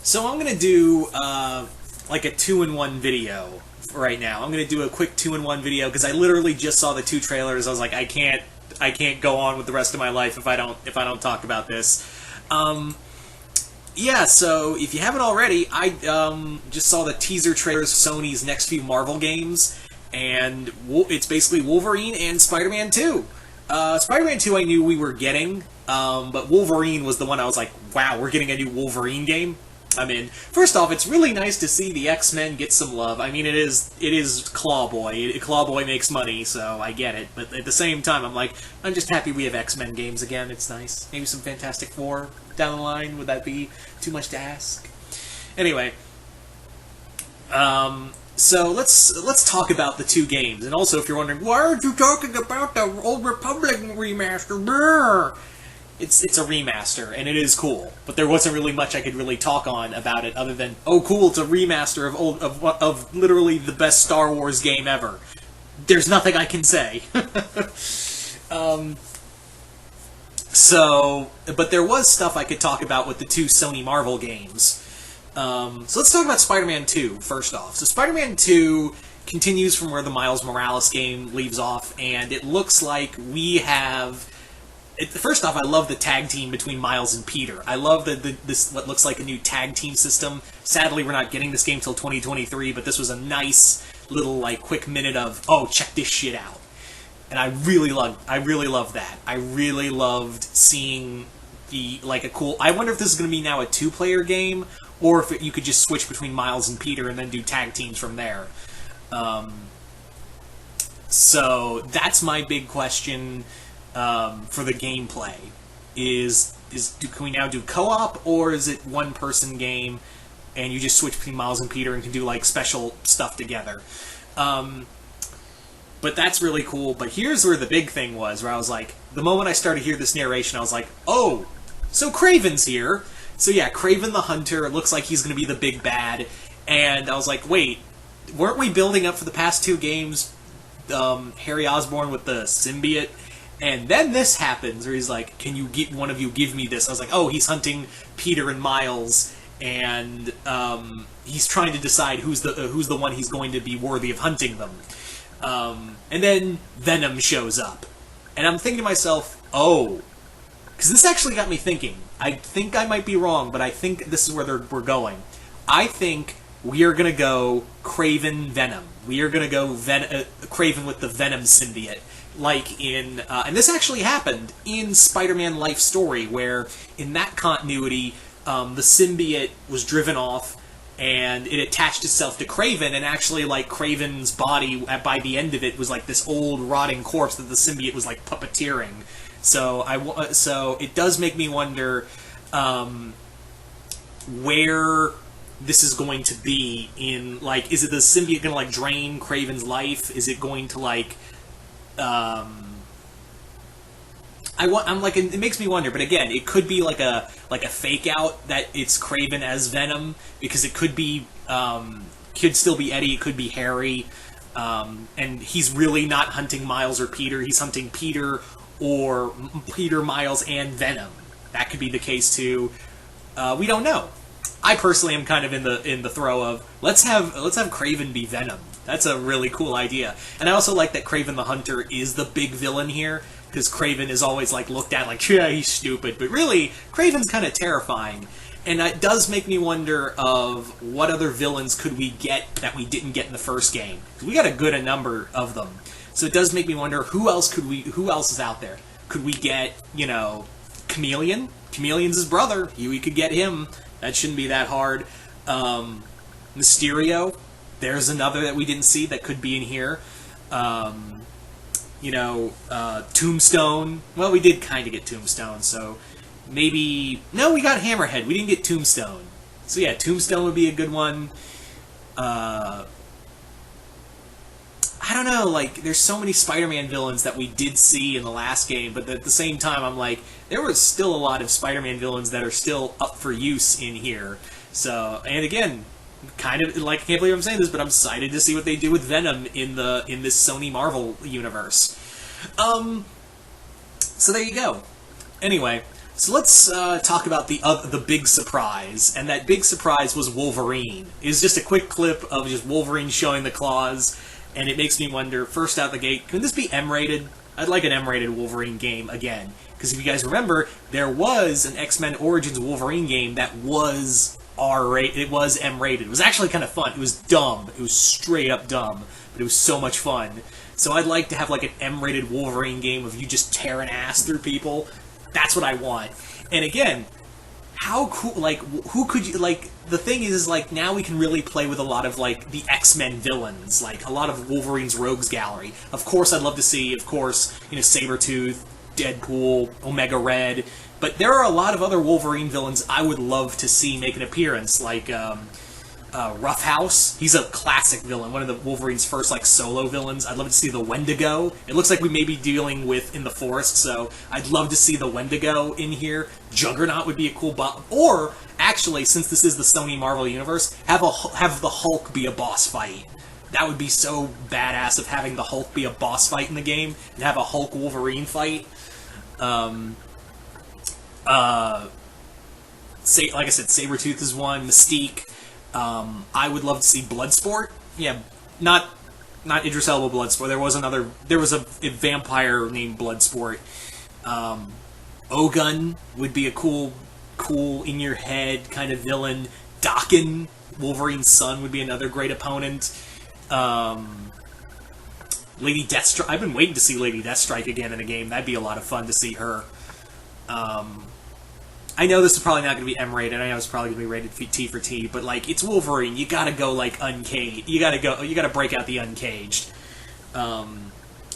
So I'm gonna do like a two-in-one video right now. I'm gonna do a quick two-in-one video because I literally just saw the two trailers. I was like, I can't go on with the rest of my life if I don't talk about this. Yeah, so if you haven't already, I just saw the teaser trailers for Sony's next few Marvel games, and it's basically Wolverine and Spider-Man 2. Spider-Man 2 I knew we were getting, but Wolverine was the one I was like, wow, we're getting a new Wolverine game? I mean, first off, it's really nice to see the X-Men get some love. I mean, it is Clawboy. Clawboy makes money, so I get it. But at the same time, I'm just happy we have X-Men games again. It's nice. Maybe some Fantastic Four down the line. Would that be too much to ask? Anyway, so let's talk about the two games. And also, if you're wondering, why aren't you talking about the Old Republic remaster? Brr! It's a remaster, and it is cool. But there wasn't really much I could really talk on about it other than, oh, cool, it's a remaster of literally the best Star Wars game ever. There's nothing I can say. But there was stuff I could talk about with the two Sony Marvel games. So let's talk about Spider-Man 2, first off. So Spider-Man 2 continues from where the Miles Morales game leaves off, and it looks like we have... First off, I love the tag team between Miles and Peter. I love this what looks like a new tag team system. Sadly, we're not getting this game till 2023, but this was a nice little quick minute of, oh, check this shit out. And I really loved that. I really loved seeing a cool... I wonder if this is going to be now a two-player game, or if you could just switch between Miles and Peter and then do tag teams from there. So that's my big question for the gameplay. Can we now do co-op, or is it one-person game and you just switch between Miles and Peter and can do special stuff together? But that's really cool. But here's where the big thing was, where I was like, the moment I started to hear this narration, I was like, oh, so Kraven's here. So yeah, Kraven the Hunter, it looks like he's going to be the big bad. And I was like, wait, weren't we building up for the past two games Harry Osborn with the symbiote? And then this happens, where he's like, can you get one of you give me this? I was like, oh, he's hunting Peter and Miles, and he's trying to decide who's the one he's going to be worthy of hunting them. And then Venom shows up. And I'm thinking to myself, oh, because this actually got me thinking. I think I might be wrong, but I think this is where we're going. I think we are going to go Kraven Venom. We are going to go Kraven with the Venom symbiote. And this actually happened in Spider-Man Life Story, where in that continuity, the symbiote was driven off, and it attached itself to Kraven, and actually, Kraven's body, by the end of it, was this old, rotting corpse that the symbiote was, puppeteering. So it does make me wonder where this is going to be in, is it the symbiote going to, drain Kraven's life? Is it going to, it makes me wonder, but again, it could be like a fake out that it's Kraven as Venom, because it could be could still be Eddie, it could be Harry, and he's really not hunting Miles or Peter, he's hunting Peter, Miles, and Venom. That could be the case too. We don't know. I personally am kind of in the throw of let's have Kraven be Venom. That's a really cool idea. And I also like that Kraven the Hunter is the big villain here, because Kraven is always looked at yeah, he's stupid, but really Kraven's kind of terrifying. And it does make me wonder of what other villains could we get that we didn't get in the first game. Because we got a good number of them. So it does make me wonder who else is out there. Could we get, Chameleon? Chameleon's his brother. We could get him. That shouldn't be that hard. Mysterio. There's another that we didn't see that could be in here. Tombstone. Well, we did kind of get Tombstone, so maybe... No, we got Hammerhead. We didn't get Tombstone. So yeah, Tombstone would be a good one. I don't know, there's so many Spider-Man villains that we did see in the last game, but at the same time, I'm there was still a lot of Spider-Man villains that are still up for use in here. So, and again, kind of, I can't believe I'm saying this, but I'm excited to see what they do with Venom in this Sony Marvel universe. So there you go. Anyway, So let's talk about the big surprise, and that big surprise was Wolverine. It was just a quick clip of just Wolverine showing the claws, and it makes me wonder, first out the gate, can this be M-rated? I'd like an M-rated Wolverine game again, because if you guys remember, there was an X-Men Origins Wolverine game that was R-rated. It was M-rated. It was actually kind of fun. It was dumb. It was straight up dumb, but it was so much fun. So I'd like to have like an M-rated Wolverine game of you just tearing ass through people. That's what I want. And again, how cool, like, who could you, like, the thing is, like, now we can really play with a lot of, like, the X-Men villains, like, a lot of Wolverine's Rogues Gallery. Of course, I'd love to see, of course, you know, Sabretooth, Deadpool, Omega Red, but there are a lot of other Wolverine villains I would love to see make an appearance, like, Roughhouse. He's a classic villain, one of the Wolverine's first like solo villains. I'd love to see the Wendigo. It looks like we may be dealing with in the forest, so I'd love to see the Wendigo in here. Juggernaut would be a cool boss. Or actually, since this is the Sony Marvel universe, have the Hulk be a boss fight. That would be so badass of having the Hulk be a boss fight in the game and have a Hulk Wolverine fight. Like I said, Sabretooth is one. Mystique. I would love to see Bloodsport. Yeah, not Idris Elba Bloodsport. There was a vampire named Bloodsport. Ogun would be a cool in your head kind of villain. Daken, Wolverine's son, would be another great opponent. Lady Deathstrike. I've been waiting to see Lady Deathstrike again in a game. That'd be a lot of fun to see her. I know this is probably not going to be M-rated. I know it's probably going to be rated T for T, but like it's Wolverine. You got to go like uncaged. You got to break out the uncaged. And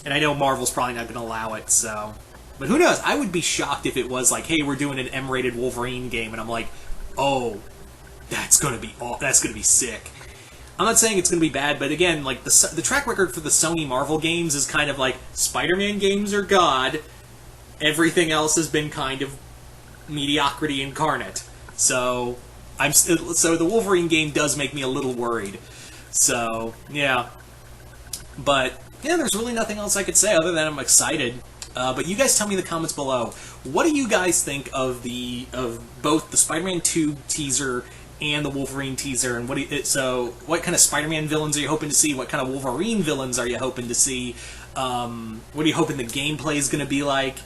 I know Marvel's probably not going to allow it. So, but who knows? I would be shocked if it was like, hey, we're doing an M-rated Wolverine game, and I'm like, oh, that's going to be sick. I'm not saying it's going to be bad, but again, like the track record for the Sony Marvel games is kind of like Spider-Man games are god. Everything else has been kind of mediocrity incarnate. So the Wolverine game does make me a little worried. So yeah, but yeah, there's really nothing else I could say other than I'm excited. But you guys tell me in the comments below, what do you guys think of both the Spider-Man 2 teaser and the Wolverine teaser, and what kind of Spider-Man villains are you hoping to see? What kind of Wolverine villains are you hoping to see? What are you hoping the gameplay is going to be like?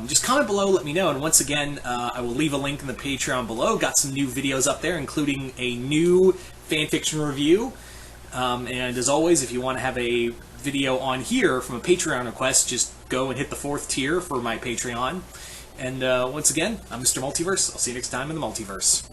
Just comment below, let me know, and once again, I will leave a link in the Patreon below. Got some new videos up there, including a new fanfiction review, and as always, if you want to have a video on here from a Patreon request, just go and hit the 4th tier for my Patreon. And once again, I'm Mr. Multiverse. I'll see you next time in the Multiverse.